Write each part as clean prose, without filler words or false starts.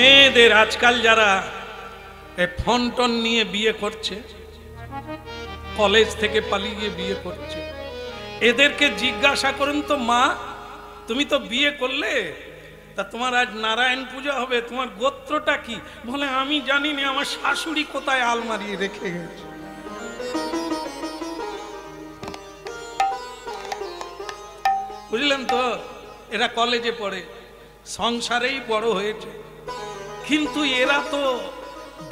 মেয়েদের আজকাল যারা ফোন টোন নিয়ে বিয়ে করছে, কলেজ থেকে পালিয়ে বিয়ে করছে, এদেরকে জিজ্ঞাসা করুন তো, মা তুমি তো বিয়ে করলে, তা তোমার আজ নারায়ণ পূজা হবে, তোমার গোত্রটা কি? বলে আমি জানি না, আমার শাশুড়ি কোথায় আলমারি রেখে গেছে। বুঝলেন তো, এরা কলেজে পড়ে, সংসারেই বড় হয়েছে, কিন্তু এরা তো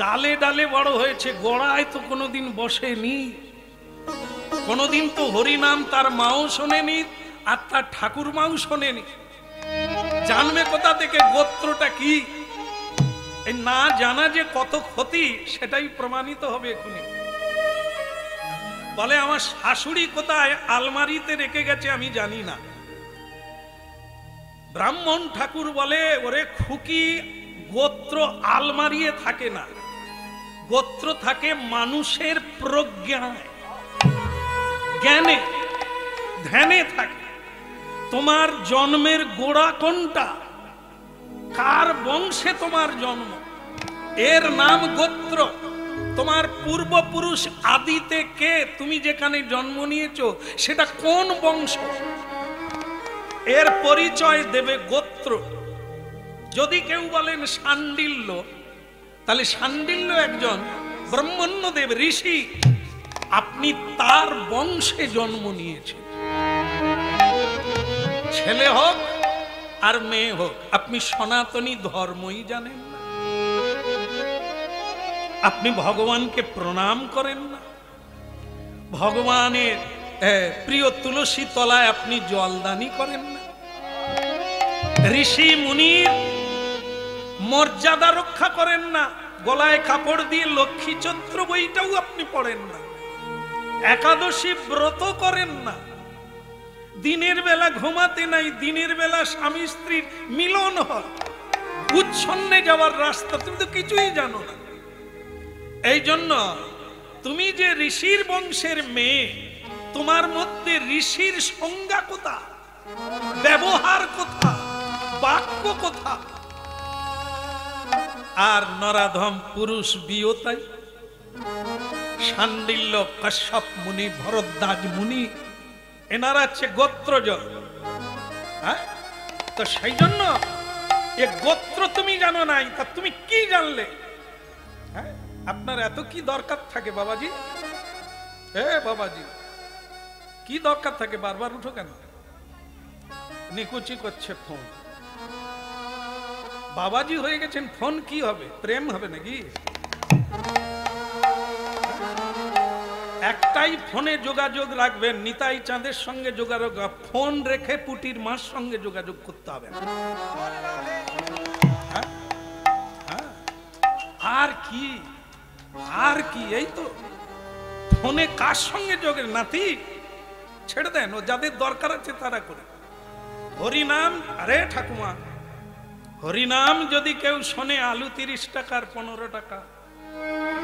ডালে ডালে বড় হয়েছে, গোড়ায় তো কোনোদিন বসেনি। কোনোদিন তো হরিনাম তার মাও শোনেনি, আর তার ঠাকুর মাও শোনেনি। জানবে কোথা থেকে গোত্রটা কি? না জানা যে কত ক্ষতি, সেটাই প্রমাণিত হবে এখনই। বলে আমার শাশুড়ি কোথায় আলমারিতে রেখে গেছে আমি জানি না। ব্রাহ্মণ ঠাকুর বলে, ওরে খুকি, গোত্র আলমারিয়ে থাকে না, গোত্র থাকে মানুষের প্রজ্ঞায়, জ্ঞানে, ধ্যানে থাকে। তোমার জন্মের গোড়া কোনটা, কার বংশে তোমার জন্ম, এর নাম গোত্র। তোমার পূর্বপুরুষ আদিতে কে, তুমি যেখানে জন্ম নিয়েছো সেটা কোন বংশ, এর পরিচয় দেবে গোত্র। যদি কেউ বলেন শাণ্ডিল্য, তাহলে শাণ্ডিল্য একজন ব্রহ্মণ্যদেব ঋষি, আপনি তার বংশে জন্ম নিয়েছেন। ছেলে হোক আর মেয়ে হোক, আপনি সনাতনী ধর্মই জানেন না, আপনি ভগবানকে প্রণাম করেন না, ভগবানের প্রিয় তুলসী তলায় আপনি জলদানি করেন না, ঋষি মুনির মর্যাদা রক্ষা করেন না, গলায় কাপড় দিয়ে লক্ষ্মী চৈত্র বইটাও আপনি পড়েন না, একাদশী ব্রত করেন না, দিনের বেলা ঘুমাতে নাই, দিনের বেলা স্বামী স্ত্রীর মিলন হয়, উচ্ছন্নে যাওয়ার রাস্তা তুমি তো কিছুই জানো না। এই জন্য তুমি যে ঋষির বংশের মেয়ে, তোমার মধ্যে ঋষির সংজ্ঞা কোথা, ব্যবহার কোথা, বাক্য কোথা? আর নরাধম পুরুষ বিয়তাই, শাণ্ডিল্য, কাশ্যপ মুনি, ভরদ্বাজ মুনি, এনারা হচ্ছে গোত্রজ। হ্যাঁ, তো সেই জন্য এ গোত্র তুমি জানো নাই, তা তুমি কি জানলে? হ্যাঁ, আপনার এত কি দরকার থাকে বাবাজি? বাবাজি, কি দরকার থাকে? বারবার উঠো কেন? নিকুচি করছে ফোন। বাবাজি হয়ে গেছেন, ফোন কি হবে? প্রেম হবে নাকি? একটাই ফোনে যোগাযোগ রাখবেন, নিতাই চাঁদের সঙ্গে যোগাযোগ। ফোন রেখে পুটির মার সঙ্গে যোগাযোগ করতে হবে না। আর কি, আর কি? এই তো ফোনে কার সঙ্গে যোগের নাতি ছেড়ে দেন, ও যাদের দরকার আছে তারা করে। হরিনাম, আরে ঠাকুমা, হরিনাম যদি কেউ শোনে আলু 30 টাকার 15 টাকা,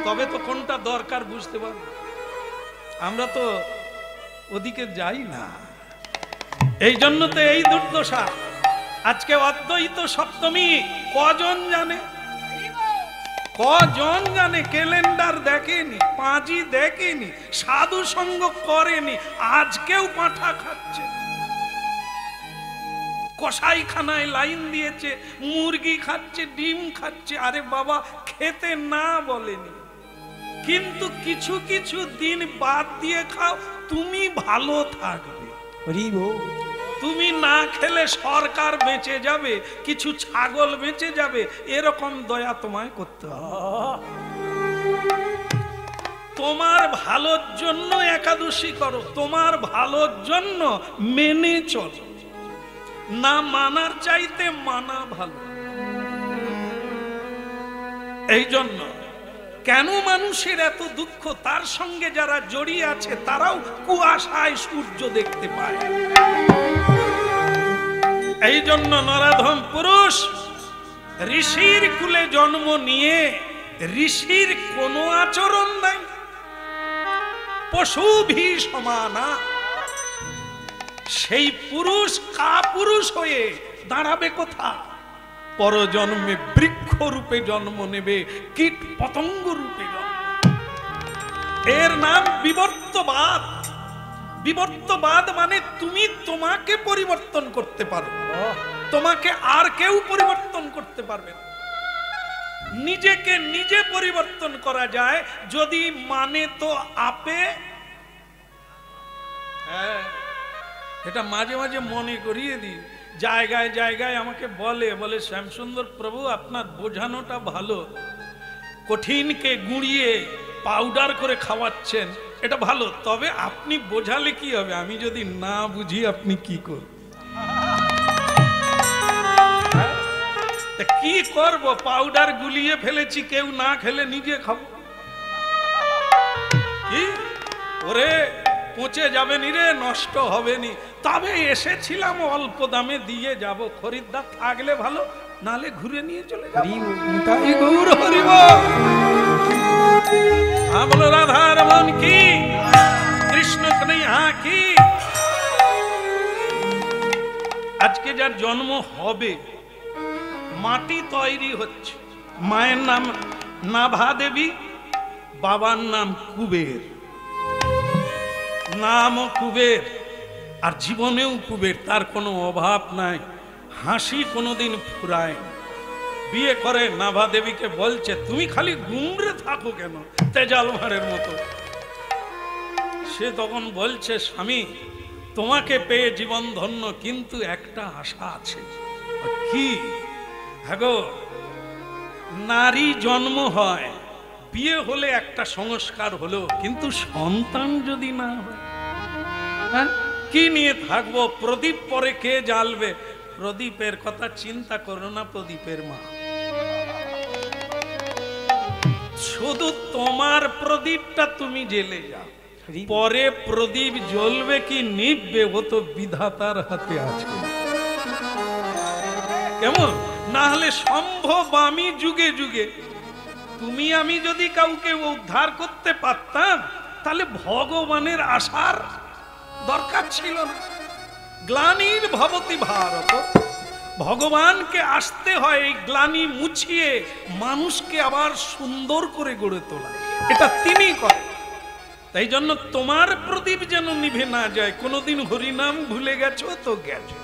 তবে তো কোনটা দরকার বুঝতে পারবো। আমরা তো ওদিকে যাই না, এই জন্য তো এই দুর্দশা। আজকে অদ্বৈত সপ্তমী কজন জানে? কজন জানে? ক্যালেন্ডার দেখেনি, পাঁজি দেখেনি, সাধু সঙ্গ করেনি, আজকেও পাঁঠা খাচ্ছে, কসাইখানায় লাইন দিয়েছে, মুরগি খাচ্ছে, ডিম খাচ্ছে। আরে বাবা, খেতে না বলেনি, কিন্তু কিছু কিছু দিন বাদ দিয়ে খাও, তুমি ভালো থাকবে। তুমি না খেলে সরকার বেঁচে যাবে, কিছু ছাগল বেঁচে যাবে, এরকম দয়া তোমায় করতে হবে। তোমার ভালোর জন্য একাদশী করো, তোমার ভালোর জন্য মেনে চলো, না মানার চাইতে মানা ভালো। এই জন্য কেন মানুষের এত দুঃখ, তার সঙ্গে যারা জড়িয়ে আছে তারাও কুয়াশায় সূর্য দেখতে পায়। এই জন্য নরাধম পুরুষ ঋষির কুলে জন্ম নিয়ে ঋষির কোনো আচরণ নাই, পশু ভি সমানা। সেই পুরুষ কাপুরুষ হয়ে দাঁড়াবে কোথা? পরজন্মে বৃক্ষ রূপে জন্ম নেবে, কীট পতঙ্গ রূপে জন্ম। এর নাম বিবর্তবাদ। বিবর্তবাদ মানে তুমি তোমাকে পরিবর্তন করতে পারো, তোমাকে আর কেউ পরিবর্তন করতে পারবে না। নিজেকে নিজে পরিবর্তন করা যায় যদি মানে তো আপে। হ্যাঁ, এটা মাঝে মাঝে মনে করিয়ে দিই। জায়গায় জায়গায় আমাকে বলে শ্যামসুন্দর প্রভু আপনার বোঝানোটা ভালো, কঠিনকে গুঁড়িয়ে পাউডার করে খাওয়াচ্ছেন, এটা ভালো, তবে আপনি বোঝালে কি হবে? আমি যদি না বুঝি আপনি কি করবেন? কি করব? পাউডার গুলিয়ে ফেলেছি, কেউ না খেলে নিজে খাবো। কি ওরে পচে যাবে নি রে, নষ্ট হবে নি, তবে এসেছিলাম অল্প দামে দিয়ে যাব, খরিদ্দার থাকলে ভালো, নালে ঘুরে নিয়ে চলে যাব। তাই গৌর হরিব। বলো রাধা রমন কি, কৃষ্ণ কন্হৈয়া কি। আজকে যার জন্ম হবে, মাটি তৈরি হচ্ছে। মায়ের নাম নাভা দেবী, বাবার নাম কুবের, নামও কুবের, আর জীবনেও কুবের, তার কোনো অভাব নাই, হাসি কোনোদিন ফুরায়। বিয়ে করে নাভা দেবীকে বলছে তুমি খালি গুমরে থাকো কেন তেজাল ভাঁড়ের মতো। সে তখন বলছে স্বামী তোমাকে পেয়ে জীবন ধন্য, কিন্তু একটা আশা আছে। কি? হ্যাগো, নারী জন্ম হয়, বিয়ে হলে একটা সংস্কার হলো, কিন্তু সন্তান যদি না হয়, হ্যাঁ কি নিয়ে থাকবো? প্রদীপ পরে কে জ্বালবে? প্রদীপের কথা চিন্তা করো না, প্রদীপের মা। শুধু তোমার প্রদীপটা তুমি জ্বেলে যাও, পরে প্রদীপ জ্বলবে কি নিভবে ও তো বিধাতার হাতে আছে। কেমন? না হলে সম্ভব আমি যুগে যুগে তুমি আমি যদি কাউকে উদ্ধার করতে পারতাম, তাহলে ভগবানের আসার দরকার ছিল না। গ্লানির ভবতি ভারত, ভগবানকে আসতে হয় এই গ্লানি মুছিয়ে মানুষকে আবার সুন্দর করে গড়ে তোলা, এটা তিনি করেন। তাই জন্য তোমার প্রদীপ যেন নিভে না যায়। কোনোদিন হরিনাম ভুলে গেছো তো গেছো,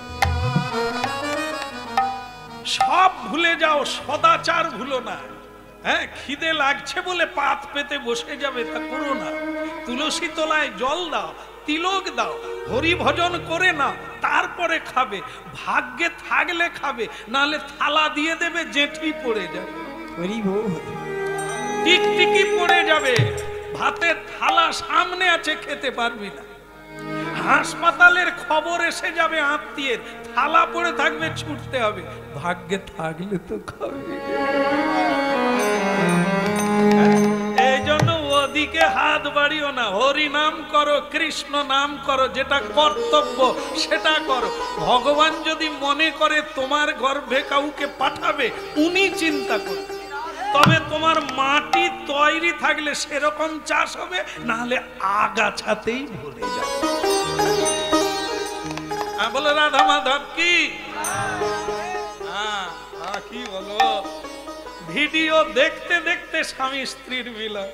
সব ভুলে যাও, সদাচার ভুলো না। হ্যাঁ, খিদে লাগছে বলে পাত পেতে বসে যাবে তা করো না। তুলসী তলায় জল দাও, তিলক দাও, হরি ভজন করে নাও, তারপরে খাবে। ভাগ্যে থাকলে খাবে, নালে থালা দিয়ে দেবে, জেঠি পড়ে যাবে, টিকটিকি পড়ে যাবে, ভাতের থালা সামনে আছে, খেতে পারবি না। হাসপাতালের খবর এসে যাবে আত্মীয়ের, থালা পড়ে থাকবে, ছুটতে হবে। ভাগ্যে থাকলে তো খাবে। এই জন্য ওদিকে হাত বাড়িও না, হরি নাম করো, কৃষ্ণ নাম করো, যেটা কর্তব্য সেটা করো। ভগবান যদি মনে করে তোমার গর্ভে কাউকে পাঠাবে, উনি চিন্তা করবে। তবে তোমার মাটি তৈরি থাকলে সেরকম চাষ হবে, না হলে আগাছাতেই ভরে যাবে। বলো রাধা মাধব কি? কি বলো? ভিডিও দেখতে দেখতে স্বামী স্ত্রীর মিলন।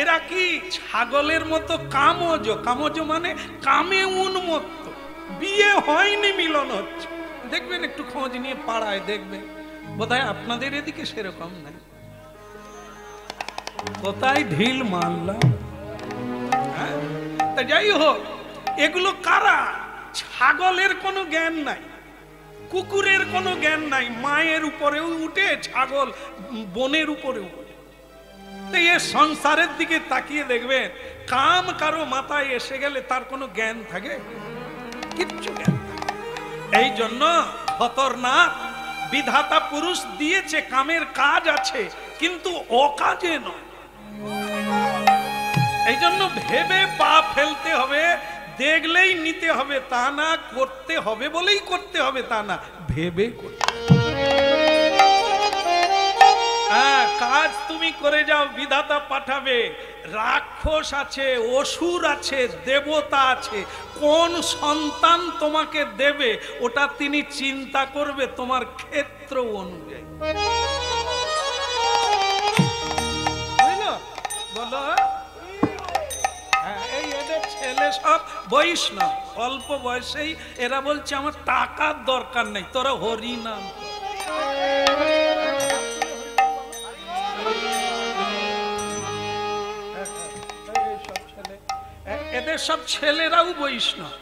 এরা কি ছাগলের মতো কামজ? কামজ মানে কামে উন্মত্ত। বিয়ে হয়নি, মিলন হচ্ছে। দেখবেন একটু খোঁজ নিয়ে পাড়ায় দেখবেন, বোধহয় আপনাদের এদিকে সেরকম নাই। কোথায় ঢিল মারলাম। তা যাই হোক, এগুলো কারা? ছাগলের কোনো জ্ঞান নাই, কুকুরের কোনো জ্ঞান নাই, মায়ের উপরেও উঠে, ছাগল বনের উপরেও উঠে। তাই এ সংসারের দিকে তাকিয়ে দেখবেন, কাম কারো মাথায় এসে গেলে তার কোনো জ্ঞান থাকে? কিচ্ছু জ্ঞান। এই জন্য খতরনাক। বিধাতা পুরুষ দিয়েছে, কামের কাজ আছে, কিন্তু অকাজে নয়। এই জন্য ভেবে পা ফেলতে হবে, দেখলেই নিতে হবে তা না, করতে হবে বলেই করতে হবে তা না, ভেবে করতে। কাজ তুমি করে যাও, বিধাতা পাঠাবে। রাক্ষস আছে, অসুর আছে, দেবতা আছে, কোন সন্তান তোমাকে দেবে ওটা তিনি চিন্তা করবে তোমার ক্ষেত্র অনুযায়ী। বলো, এই এদের ছেলে সব বৈষ্ণব, অল্প বয়সেই এরা বলছে আমার টাকার দরকার নেই, তোরা হরি নাম। এদের সব ছেলেরাও বৈষ্ণব,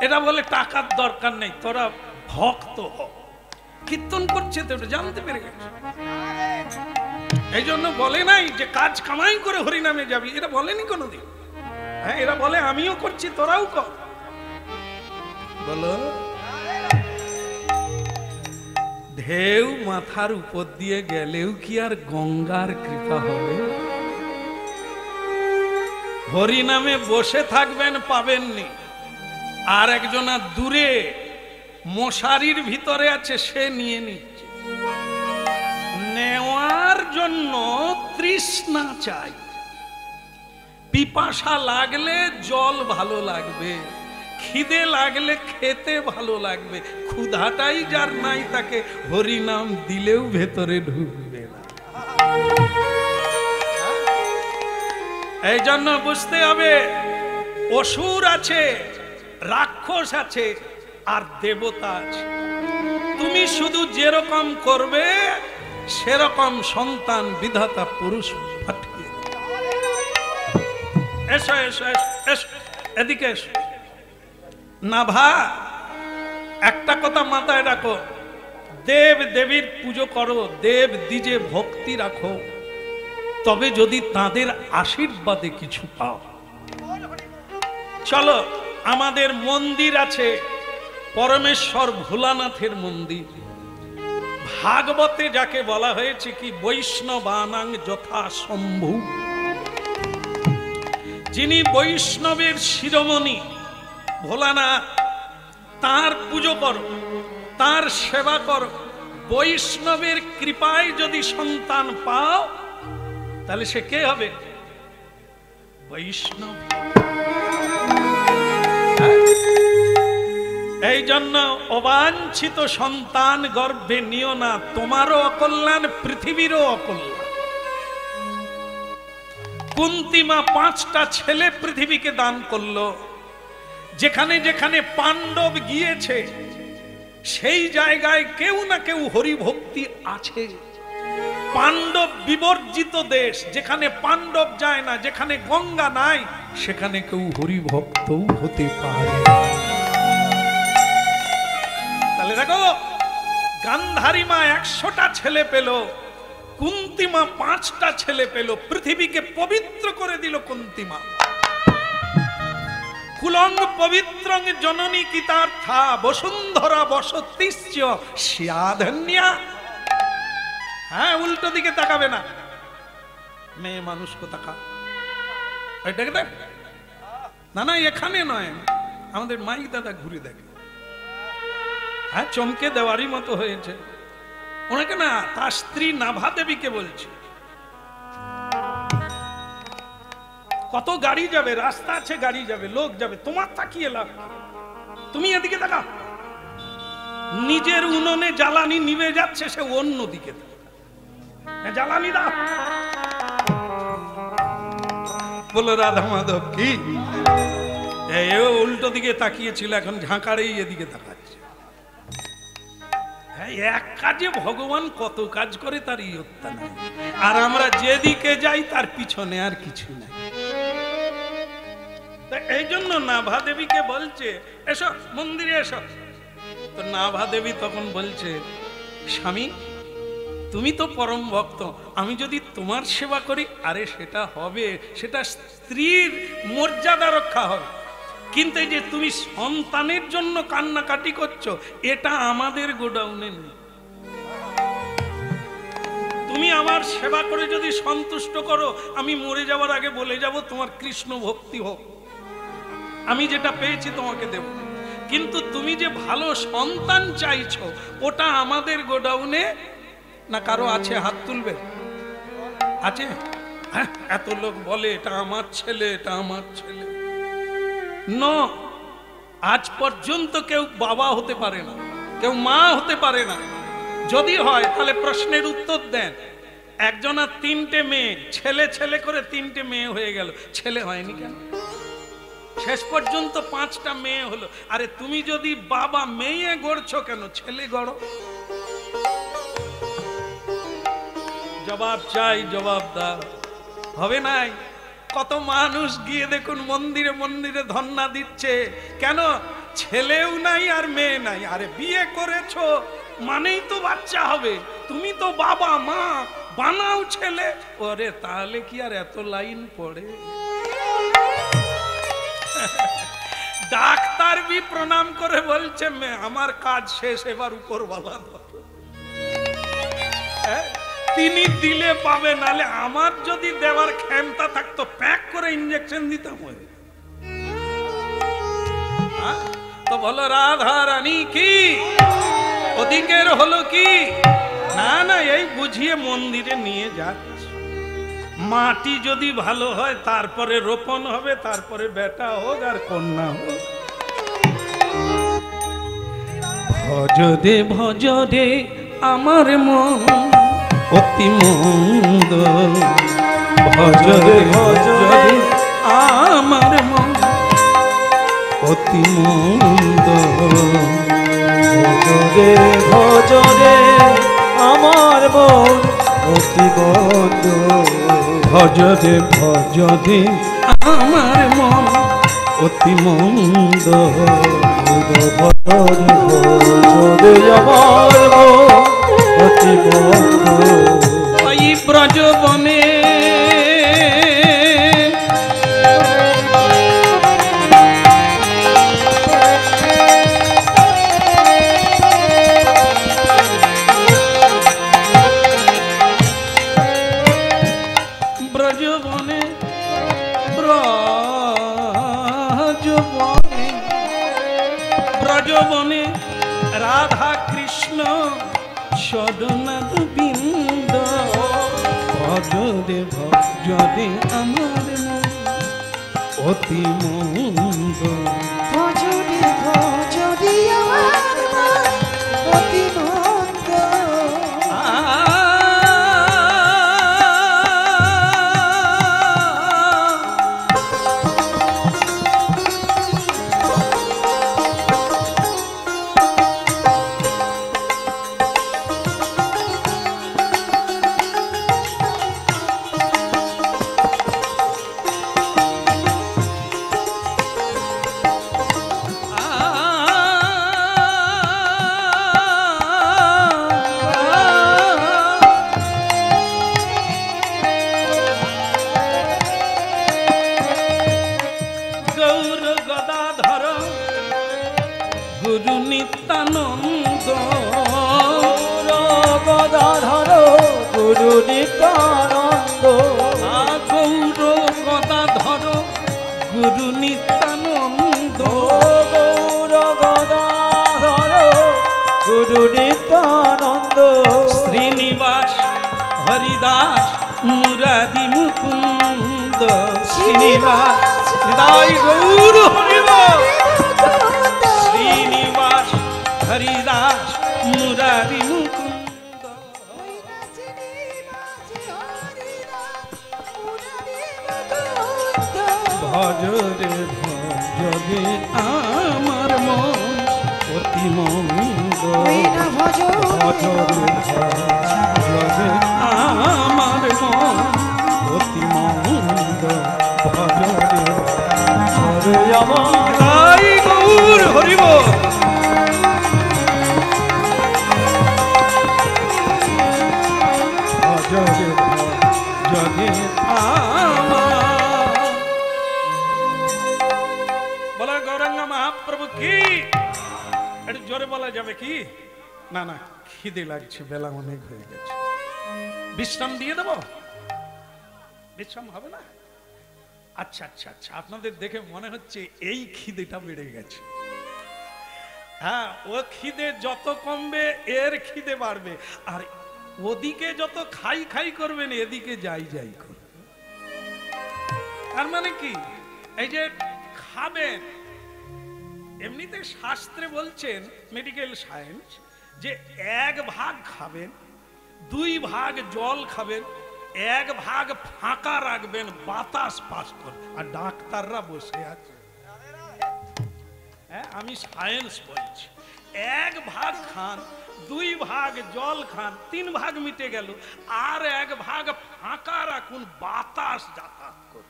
এরা বলে টাকার দরকার নেই, তোরা ভক্ত হ। কীর্তন করছে তো জানতে পেরে গেছে, এই জন্য বলে নাই যে কাজ কামাই করে হরিনামে যাবি, এরা বলেনি কোনোদিন। হ্যাঁ, এরা বলে আমিও করছি তোরাও কর। বলো, ঢেউ মাথার উপর দিয়ে গেলেও কি আর গঙ্গার কৃপা হবে? হরিনামে বসে থাকবেন পাবেননি, আর একজনা দূরে মশারির ভিতরে আছে, সে নিয়ে নিচ্ছে। নেওয়ার জন্য তৃষ্ণা চাই, পিপাসা লাগলে জল ভালো লাগবে, খিদে লাগলে খেতে ভালো লাগবে, ক্ষুধাটাই যার নাই তাকে হরিনাম দিলেও ভেতরে ঢুকবে না। এই জন্য বুঝতে হবে, অসুর আছে, রাক্ষস আছে, আর দেবতা আছে। তুমি শুধু যেরকম করবে সেরকম সন্তান বিধাতা পুরুষ পাঠিয়ে। এসো এসো এসো, এদিকে এসো। নাভা, একটা কথা মাথায় রাখো, দেব দেবীর পুজো করো, দেব দ্বিজে ভক্তি রাখো, তবে যদি তাদের আশীর্বাদে কিছু পাও। চলো, আমাদের মন্দির আছে, পরমেশ্বর ভোলানাথের মন্দির। ভাগবতে যাকে বলা হয়েছে কি বৈষ্ণবানাং যথা শম্ভু, যিনি বৈষ্ণবের শিরোমণি ভোলানাথ, তার পুজো করো, তার সেবা করো। বৈষ্ণবের কৃপায় যদি সন্তান পাও তাহলে সে কে হবে? বৈষ্ণব। এই জন্য অবাঞ্ছিত সন্তান গর্ভে নিও না, তোমারও অকল্যাণ, পৃথিবীরও অকল্যাণ। কুন্তিমা 5টা ছেলে পৃথিবীকে দান করলো। যেখানে যেখানে পাণ্ডব গিয়েছে সেই জায়গায় কেউ না কেউ হরিভক্তি আছে। পাণ্ডব বিবর্জিত দেশ, যেখানে পাণ্ডব যায় না, যেখানে গঙ্গা নাই, সেখানে কেউ হরিভক্তও হতে পারে। তাহলে দেখো, গান্ধারী মা 100টা ছেলে পেল, কুন্তিমা 5টা ছেলে পেল, পৃথিবীকে পবিত্র করে দিল কুন্তিমা। কুলং পবিত্রং জননী কিতার্থা বসুন্ধরা বসতিশ্চ স্যাধন্যা। হ্যাঁ, উল্টো দিকে তাকাবে না, মেয়ে মানুষকে তাকা। না না, এখানে নয়, আমাদের মাইক দাদা ঘুরে দেখে। হ্যাঁ, চমকে দেওয়ারই মতো হয়েছে। ওনাকে না, তার স্ত্রী নাভা দেবীকে বলছে। কত গাড়ি যাবে, রাস্তা আছে, গাড়ি যাবে, লোক যাবে, তোমার তাকিয়ে লাভ, তুমি এদিকে তাকা। নিজের উনুনে জ্বালানি নিভে যাচ্ছে, সে অন্য দিকে জ্বালানি দাও। বলো রাধা মাধব কি? উল্টো দিকে তাকিয়েছিল, এখন ঝাঁকারেই এদিকে তাকাচ্ছে। এক কাজে ভগবান কত কাজ করে তার ইয়ত্তা নাই, আর আমরা যেদিকে যাই তার পিছনে আর কিছু নাই। এই জন্য নাভা দেবীকে বলছে এসো মন্দিরে এসো। তো নাভা দেবী তখন বলছে, স্বামী তুমি তো পরম ভক্ত, আমি যদি তোমার সেবা করি, আরে সেটা হবে, সেটা স্ত্রীর মর্যাদা রক্ষা হবে, কিন্তু এই যে তুমি সন্তানের জন্য কান্নাকাটি করছো, এটা আমাদের গোডাউনে নেই। তুমি আমার সেবা করে যদি সন্তুষ্ট করো, আমি মরে যাওয়ার আগে বলে যাব তোমার কৃষ্ণ ভক্তি হোক, আমি যেটা পেয়েছি তোমাকে দেব। কিন্তু তুমি যে ভালো সন্তান চাইছো, ওটা আমাদের গোডাউনে না। কারো আছে? হাত তুলবে। আছে? এত লোক বলে এটা আমার ছেলে, এটা আমার ছেলে। ন, আজ পর্যন্ত কেউ বাবা হতে পারে না, কেউ মা হতে পারে না। যদি হয় তাহলে প্রশ্নের উত্তর দেন। একজনের 3টে মেয়ে, ছেলে ছেলে করে 3টে মেয়ে হয়ে গেল, ছেলে হয়নি কেন? শেষ পর্যন্ত 5টা মেয়ে হলো। আরে তুমি যদি বাবা মেয়ে গড়ছো কেন, ছেলে গড়ো। জবাব চাই, জবাব দাও। হবে নাই? কত মানুষ গিয়ে দেখুন মন্দিরে মন্দিরে ধন্না দিচ্ছে, কেন? ছেলেও নাই আর মেয়ে নাই। আরে বিয়ে করেছো মানেই তো বাচ্চা হবে, তুমি তো বাবা মা, বানাও ছেলে। ওরে তাহলে কি আর এত লাইন পড়ে? ডাক্তার বি প্রণাম করে বলছে আমার কাজ শেষ, এবার উপরওয়ালা তিনি দিলে পাবে, নালে আমার যদি দেওয়ার ক্ষমতা থাকতো প্যাক করে ইঞ্জেকশন দিতাম। তো বলো রাধা রানী কি ওদিকের হলো কি? না না, এই বুঝিয়ে মন্দিরে নিয়ে যাচ্ছে। মাটি যদি ভালো হয় তারপরে রোপণ হবে, তারপরে বেটা হোক আর কন্যা হোক। ভজদে ভজদে আমার মন অতি মন্দ, ভজদে ভজদে আমার মন অতি মন্দ, ভজদে ভজদে আমার মন অতি মন্দ, ভজদে ভজদে আমার মন অতি মন্দ, ভজদে আমার মন অতি মন্দ। এই ব্রজবনে ব্রজবনে ব্রজবনে ব্রজবনে রাধা কৃষ্ণ সদনাদ বৃন্দ, ভজদে ভজদে আমার অতি মন্দ, ভজদে ভজদে আমার অতি মন্দ। গৌর গদাধর গুরু নিত্যানন্দ, গৌর গদাধর গুরু নিত্যানন্দ, গৌর গদাধর গুরু নিত্যানন্দ, গৌর গদাধর গুরু নিত্যানন্দ, শ্রীনিবাস হরিদাস মুরারি মুকুন্দ, শ্রীনিবাস হৃদয় গৌর হরিব, শ্রীনিবাস হরিদাস মুরারি মুকুন্দ। ভজরে ভজরে আমার মন অতি মন্দ, ভজরে ভজরে আমার মন অতি মন্দ, ভজরে হরে আমার তাই গৌর হরিব। ভজরে ভজরে আমার, বলা গৌরাঙ্গ মহাপ্রভু কি? একটু জোরে বলা যাবে কি? না না, খিদে লাগছে, বেলা অনেক হয়ে গেছে, বিশ্রাম দিয়ে দেব? বিশ্রাম হবে না? আচ্ছা আচ্ছা আচ্ছা, আপনাদের দেখে মনে হচ্ছে এই খিদেটা বেড়ে গেছে। হ্যাঁ, ও খিদে যত কমবে এর খিদে বাড়বে, আর ওদিকে যত খাই খাই করবেন এদিকে যাই যাই করবে। তার মানে কি, এই যে খাবেন, এমনিতে শাস্ত্রে বলছেন মেডিকেল সায়েন্স যে 1 ভাগ খাবেন, 2 ভাগ জল খাবেন, 1 ভাগ ফাঁকা রাখবেন বাতাস পাস করে। আর ডাক্তাররা বসে আছে, হ্যাঁ আমি সায়েন্স বলছি। 1 ভাগ খান, 2 ভাগ জল খান, 3 ভাগ মিটে গেল, আর 1 ভাগ ফাঁকা রাখুন বাতাস যাতায়াত করে।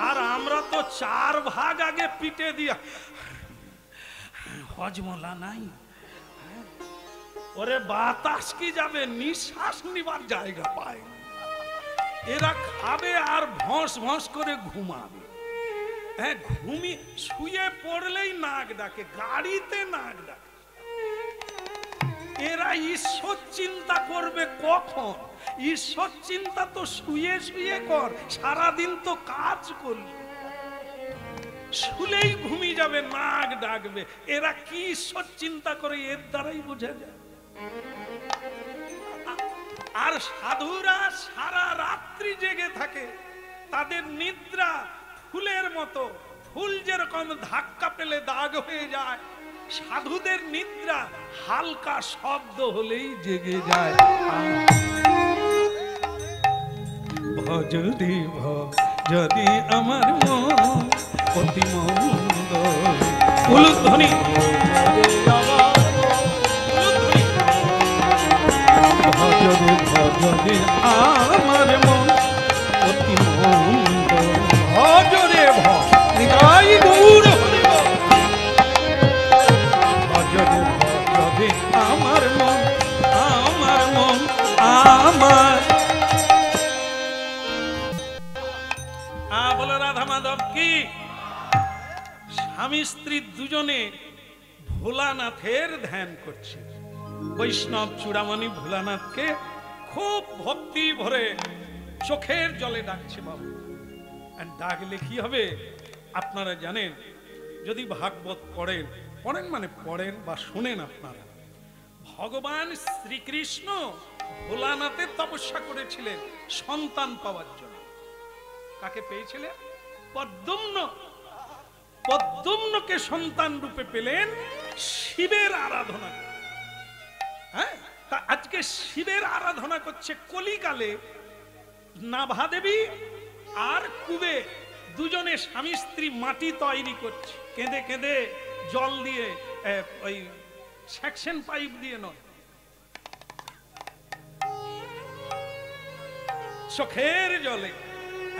আর আমরা তো 4 ভাগ আগে পিটে দিয়া, হজমলা নাই, ওরে বাতাস কি যাবে, নিঃশ্বাস নিবার জায়গা পায়। এরা খাবে আর ভস ভস করে ঘুমাবে। হ্যাঁ শুয়ে পড়লেই নাক ডাকে, গাড়িতে নাক ডাকে। এরা ঈশ্বর চিন্তা করবে কখন? ঈশ্বর চিন্তা তো শুয়ে শুয়ে কর, সারাদিন তো কাজ করলি, শুলেই ঘুমিয়ে যাবে, নাক ডাকবে। এরা কি ঈশ্বর চিন্তা করে, এর দ্বারাই বোঝা যায়। আর সাধুরা সারা রাত্রি জেগে থাকে, তাদের নিদ্রা ফুলের মতো, ফুল যেরকম ধাক্কা পেলে দাগ হয়ে যায়, সাধুদের নিদ্রা হালকা শব্দ হলেই জেগে যায়। ভজরি ভজরি আমার মন অতি মন্দ, উলুধ্বনি ভজরে ভজরে আমার মন অতি মন্দ, ভজরে ভাই গৌর ভজরে ভজরে আমার মন, আমার মন আমার। বলে রাধা মাধব কি। স্বামী স্ত্রী দুজনে ভোলানাথের ধ্যান করছে। বৈষ্ণব চূড়ামণি ভোলানাথকে খুব ভক্তি ভরে চোখের জলে ডাকছে বাবু। আর ডাকলে কি হবে আপনারা জানেন, যদি ভাগবত পড়েন, মানে পড়েন বা শুনেন আপনারা, ভগবান শ্রীকৃষ্ণ ভোলানাথের তপস্যা করেছিলেন সন্তান পাওয়ার জন্য। কাকে পেয়েছিলেন? পদ্মম্ন। পদ্মম্নকে সন্তান রূপে পেলেন শিবের আরাধনা। হ্যাঁ, তা আজকে শিবের আরাধনা করছে কলিকালে নাভা দেবী আর কুবে, দুজনে স্বামী স্ত্রী মাটি তৈরি করছে, কেঁদে কেঁদে জল দিয়ে, ওই সেকশন পাইপ দিয়ে নয়, চোখের জলে।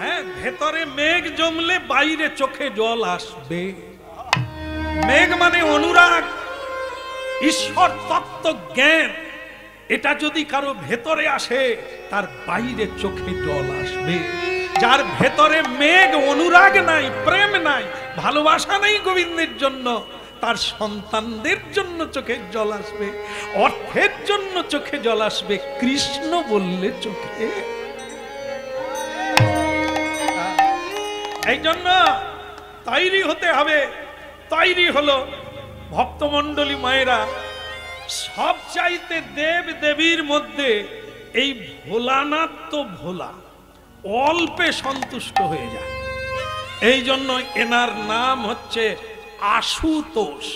হ্যাঁ, ভেতরে মেঘ জমলে বাইরে চোখে জল আসবে। মেঘ মানে অনুরাগ, ঈশ্বর তত্ত্ব জ্ঞান। এটা যদি কারো ভেতরে আসে, তার বাইরে চোখে জল আসবে। যার ভেতরে মেঘ, অনুরাগ নাই, প্রেম নাই, ভালোবাসা নেই গোবিন্দের জন্য, তার সন্তানদের জন্য চোখে জল আসবে, অর্থের জন্য চোখে জল আসবে, কৃষ্ণ বললে চোখে। এই জন্য তৈরি হতে হবে। তৈরি হলো ভক্তমণ্ডলী মায়েরা। সব চাইতে দেব দেবীর মধ্যে এই ভোলানাথ তো ভোলা, অল্পে সন্তুষ্ট হয়ে যায়। এই জন্য এনার নাম হচ্ছে আশুতোষ।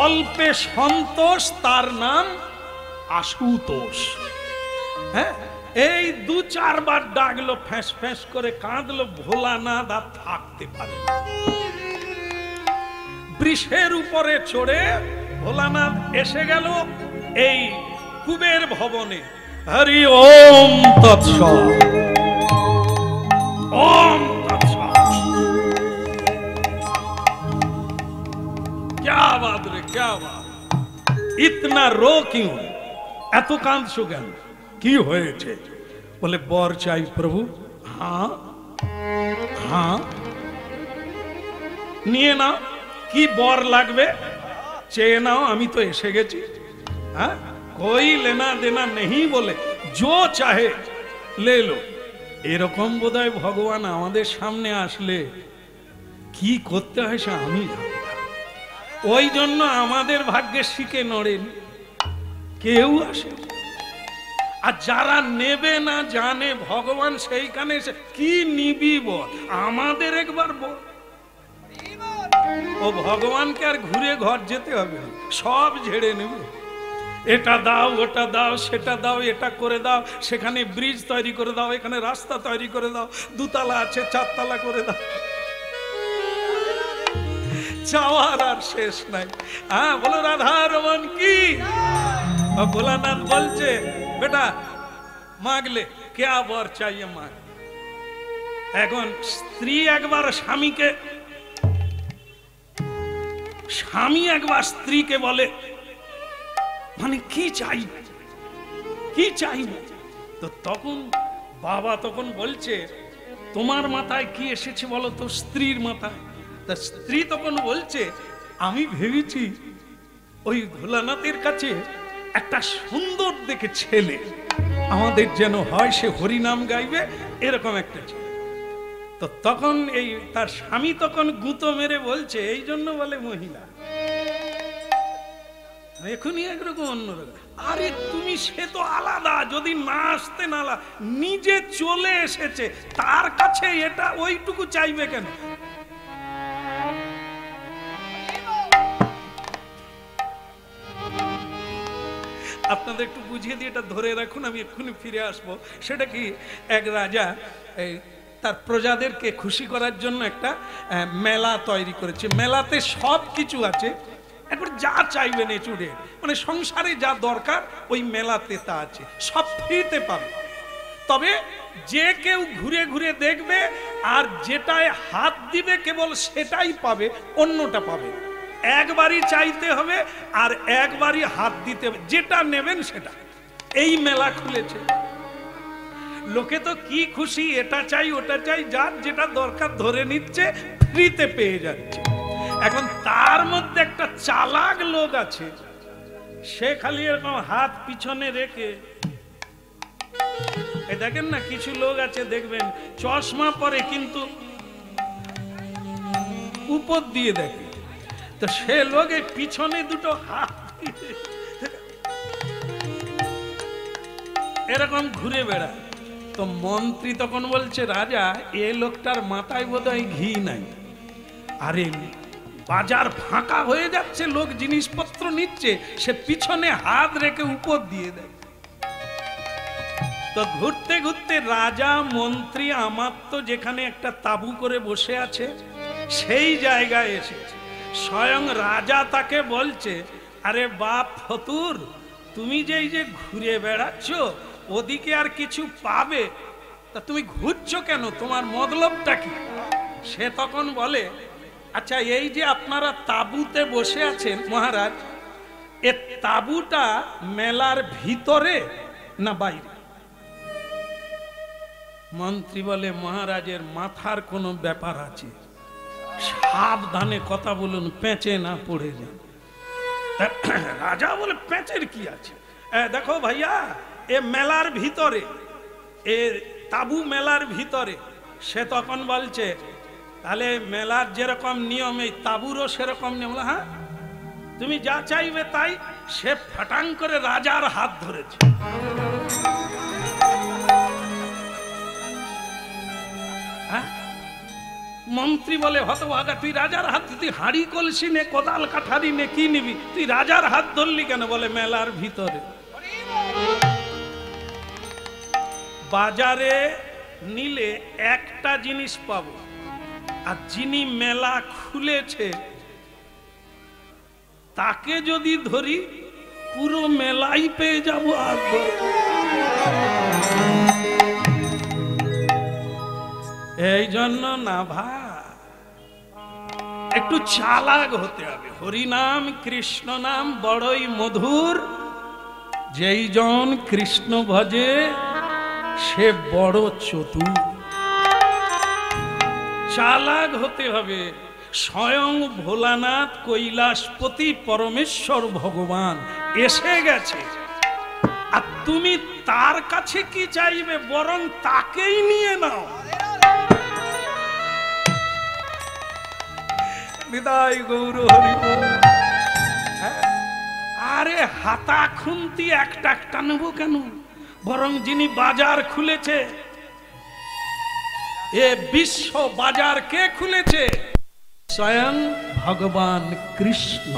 অল্পে সন্তোষ, তার নাম আশুতোষ। হ্যাঁ, এই 2-4 বার ডাকলো, ফ্যাঁস ফ্যাঁস করে কাঁদলো, ভোলানাথ আর থাকতে পারে। বৃষের উপরে চড়ে ভোলানাথ এসে গেল এই কুবের ভবনে। হরি ওম তৎসৎ, ওম তৎসৎ। क्या बात रे, क्या बात। इतना रो क्यों, এত কাঁদছো কেন, কি হয়েছে? বলে বর চাই প্রভু। হ্যাঁ হ্যাঁ, নিয়ে নাও, কি বর লাগবে চেয়ে নাও, আমি তো এসে গেছি। হ্যাঁ, कोई लेना देना नहीं बोले जो चाहे ले लो। এরকম বোধহয় ভগবান আমাদের সামনে আসলে কি করতে হয় সে আমি জানি। ওই জন্য আমাদের ভাগ্যে শিখে নড়েন কেউ আসে। আর যারা নেবে না জানে ভগবান সেইখানে এসে কি নিবি বল, আমাদের একবার বল। ও ভগবানকে আর ঘুরে ঘর যেতে হবে না, সব ঝেড়ে নেবে। এটা দাও, ওটা দাও, সেটা দাও, এটা করে দাও, সেখানে ব্রিজ তৈরি করে দাও, এখানে রাস্তা তৈরি করে দাও, 2 তলা আছে 4 তলা করে দাও। চাওয়ার আর শেষ নাই। হ্যাঁ বলো রাধা রমন কি। ভোলানাথ বলছে বেটা মাগলে क्या वर चाहिए मांग। এখন স্ত্রী একবার স্বামীকে, স্বামী একবার স্ত্রীকে বলে মানে কি চাই কি চাই, তো তখন বাবা তখন বলছে তোমার মাথায় কি এসেছে বলো তো স্ত্রীর মাথায়। তা স্ত্রী তখন বলছে আমি ভেবেছি ওই ভোলানাথের কাছে একটা সুন্দর দেখে ছেলে আমাদের যেন হয়, সে হরিনাম গাইবে এরকম একটা ছেলে। তো তখন এই তার স্বামী তখন গুঁতো মেরে বলছে এই জন্য বলে মহিলা, এখনই একরকম অন্যরকম। আরে তুমি সে তো আলাদা, যদি না আসতে না নিজে চলে এসেছে তার কাছে এটা ওইটুকু চাইবে কেন? আপনাদের একটু বুঝিয়ে দিয়ে এটা ধরে রাখুন, আমি এক্ষুনি ফিরে আসবো। সেটা কি, এক রাজা তার প্রজাদেরকে খুশি করার জন্য একটা মেলা তৈরি করেছে। মেলাতে সব কিছু আছে, একবার যা চাইবেন এচুড়ে, মানে সংসারে যা দরকার ওই মেলাতে তা আছে, সব ফ্রিতে পাবে। তবে যে কেউ ঘুরে ঘুরে দেখবে আর যেটায় হাত দিবে কেবল সেটাই পাবে, অন্যটা পাবে। একবারই চাইতে হবে আর একবারই হাত দিতে হবে, যেটা নেবেন সেটা। এই মেলা খুলেছে, লোকে তো কি খুশি, এটা চাই ওটা চাই, যার যেটা দরকার ধরে নিচ্ছে, ফ্রিতে পেয়ে যাচ্ছে। এখন তার মধ্যে একটা চালাক লোক আছে, সে খালি এরকম হাত পিছনে রেখে, এই দেখেন না কিছু লোক আছে দেখবেন চশমা পরে কিন্তু উপর দিয়ে দেখে, তো সে লোকে পিছনে দুটো হাত এরকম ঘুরে বেড়ায়। তো মন্ত্রী তখন বলছে রাজা এ লোকটার মাথায় বোধহয় ঘি নাই, আরে বাজার ফাঁকা হয়ে যাচ্ছে, লোক জিনিসপত্র নিচ্ছে, সে পিছনে হাত রেখে উপর দিয়ে দেয়। তো ঘুরতে ঘুরতে রাজা মন্ত্রী আমার তো যেখানে একটা তাবু করে বসে আছে সেই জায়গায় এসেছে। স্বয়ং রাজা তাকে বলছে আরে বাপ ফতুর, তুমি যে এই যে ঘুরে বেড়াচ্ছ ওদিকে আর কিছু পাবে, তা তুমি ঘুরছো কেন, তোমার মতলবটা কি? সে তখন বলে আচ্ছা এই যে আপনারা তাঁবুতে বসে আছেন মহারাজ, এ তাঁবুটা মেলার ভিতরে না বাইরে? মন্ত্রী বলে মহারাজের মাথার কোনো ব্যাপার আছে, সাবধানে কথা বলুন পেঁচে না পড়ে যান। রাজা বলে পেঁচের কি আছে, দেখো ভাইয়া এ মেলার ভিতরে, এ তাবু মেলার ভিতরে। সে তখন বলছে তাহলে মেলার যেরকম নিয়ম এই তাবুরও সেরকম নিয়ম। হ্যাঁ তুমি যা চাইবে তাই। সে ফাটাং করে রাজার হাত ধরেছে। হ্যাঁ মন্ত্রী বলে হতভাগা, তুই রাজার হাত, তুই হাঁড়ি কলসি নে কোদাল কাঠারি নে কি নিবি, তুই রাজার হাত ধরলি কেন? বলে মেলার ভিতরে। বাজারে নিলে একটা জিনিস পাবো, আর যিনি মেলা খুলেছে তাকে যদি ধরি পুরো মেলাই পেয়ে যাবো। আর এই জন্য না ভাই, একটু চালাক হতে হবে। হরিনাম কৃষ্ণ নাম বড়ই মধুর, যেই জন কৃষ্ণ ভজে সে বড় চতুর। চালাক হতে হবে। স্বয়ং ভোলানাথ কৈলাসপতি পরমেশ্বর ভগবান এসে গেছে, আর তুমি তার কাছে কি চাইবে, বরং তাকেই নিয়ে নাও। বিদায় গৌর হরি। আরে হাতা খুন্তি একটা একটা নেবো কেন? বরং যিনি বাজার খুলেছে, এ বিশ্ব বাজার কে খুলেছে? স্বয়ং ভগবান কৃষ্ণ।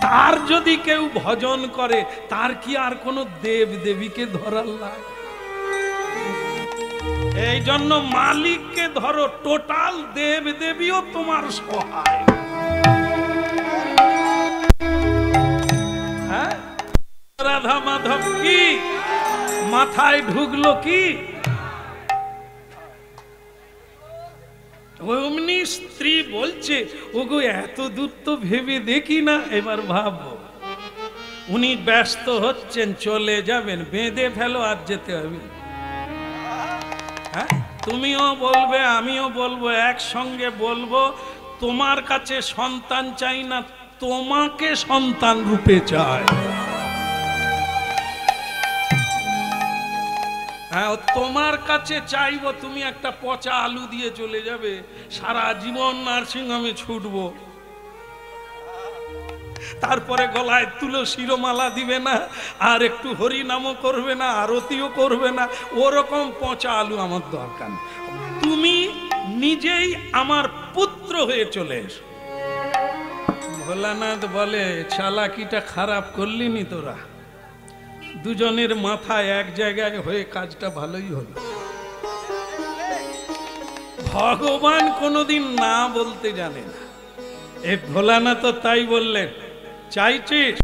তার যদি কেউ ভজন করে, তার কি আর কোনো দেব দেবীকে ধরার লাগে? এই জন্য মালিককে ধরো, টোটাল দেব দেবীও তোমার সহায়। হ্যাঁ, রাধা মাধব কি মাথায় ঢুকলো কি? অমনি স্ত্রী বলছে, ওগো এত দূর তো ভেবে দেখি না। এবার ভাবো, উনি ব্যস্ত হচ্ছেন, চলে যাবেন, বেঁধে ফেলো, আর যেতে হবে। হ্যাঁ, তুমিও বলবে, আমিও বলবো, একসঙ্গে বলবো, তোমার কাছে সন্তান চাই না, তোমাকে সন্তান রূপে চাই। হ্যাঁ, তোমার কাছে চাইবো, তুমি একটা পচা আলু দিয়ে চলে যাবে, সারা জীবন নার্সিংহোমে ছুটবো, তারপরে গলায় তুলসীর মালা দিবে না, আর একটু হরিনামও করবে না, আরতিও করবে না। ওরকম পচা আলু আমার দরকার। তুমি নিজেই আমার পুত্র হয়ে চলে এসো। ভোলানাথ বলে, চালাকিটা খারাপ করলি নি তোরা, দুজনের মাথায় এক জায়গায় হয়ে কাজটা ভালোই হলো। ভগবান কোনোদিন না বলতে জানে না। এই ভোলানাথ তো তাই বললেন, চাইছিস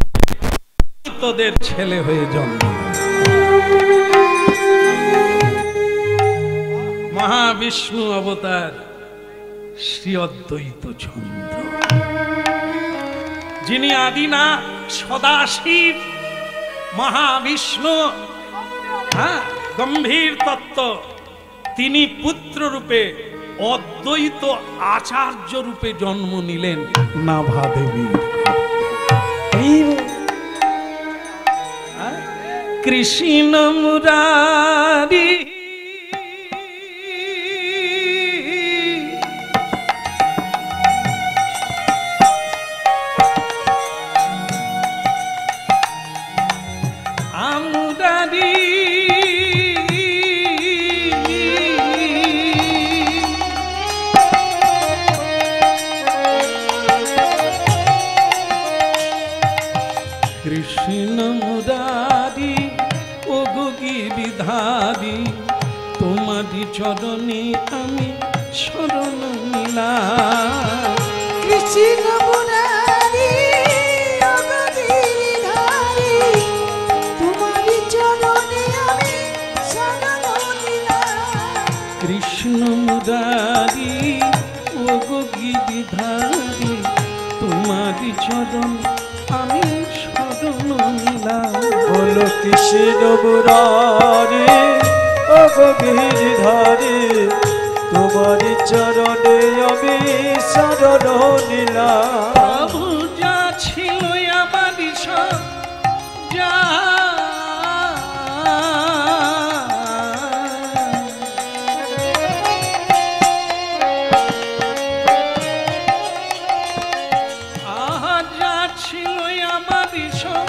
তোদের ছেলে হয়ে জন্ম। মহাবিষ্ণু অবতার শ্রী অদ্বৈত চন্দ্র, যিনি আদি না সদাশিব মহাবিষ্ণু, হ্যাঁ, গম্ভীর তত্ত্ব, তিনি পুত্র রূপে অদ্বৈত আচার্য রূপে জন্ম নিলেন নাভা দেবীর। কৃষ্ণ মুরারি আমুরারি কৃষ্ণ মুরারি ও গিরিধারী, তোমারি চরণে আমি শরণ নিলাম। কৃষ্ণ মুরারি ও গিরিধারী, তোমারি চরণে আমি শরণ নিলাম। কৃষ্ণ মুরারি ও গিরিধারী, তোমারি চরণ আমি শরণ নিলাম। বলো কৃষ্ণ মুরারি ও গিরিধারী, তোমারি চরণে আমি শরণ নিলাম। প্রভু যা ছিল আমার সব যা, আহা যা ছিল আমার সব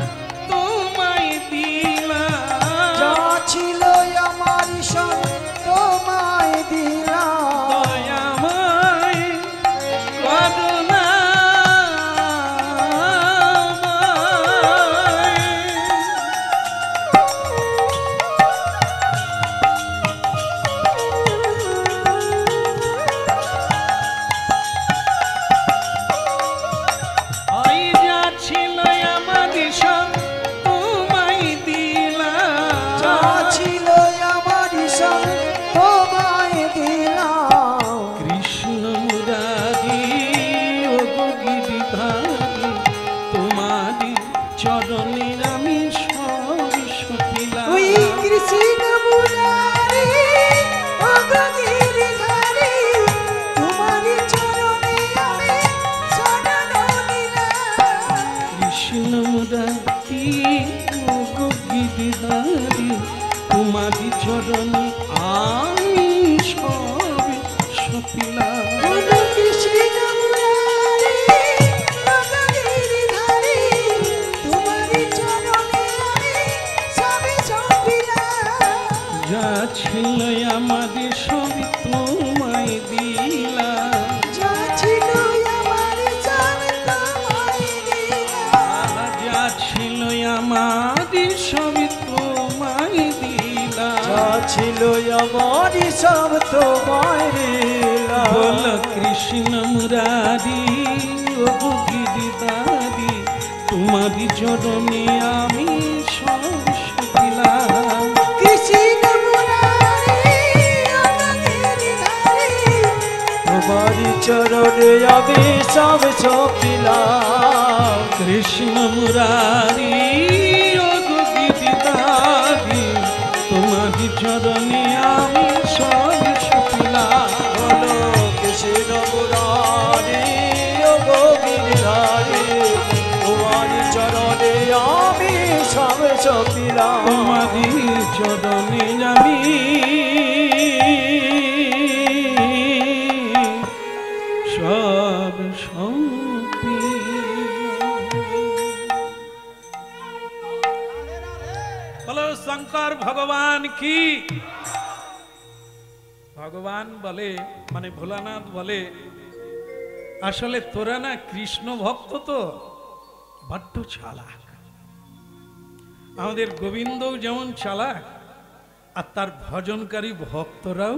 তোমায় দিলাম। যা ছিল আমার সব তোমায় দিলাম। দয়াময় তোমারি চরণে আমি সব সপিলাম। কৃষ্ণ মুরারি ও গিরিধারী, তোমারি চরণে আমি সব সপিলাম। আমারই সবই তোমায় দিলাম। যা ছিল আমারই সব তোমায় দিলাম। বল কৃষ্ণ মুরারি ও গিরিধারি, তোমারই চরণে আমি সব দিলাম। কৃষ্ণ মুরারি ও গিরিধারি, তোমারই চরণে আমি সব দিলাম। কৃষ্ণ মুরারি ও গিরিধারি, তোমারই চরণে আমি সব দিলাম। বলো কৃষ্ণ মুরারি ও গিরিধারি, তোমারই চরণে আমি সব দিলাম। তোমারই চরণে আমি সব বলো শঙ্কর ভগবান কি। ভগবান বলে মানে ভোলানাথ বলে, আসলে তোরা না কৃষ্ণ ভক্ত তো বড্ড চালাক। আমাদের গোবিন্দও যেমন চালাক, আর তার ভজনকারী ভক্তরাও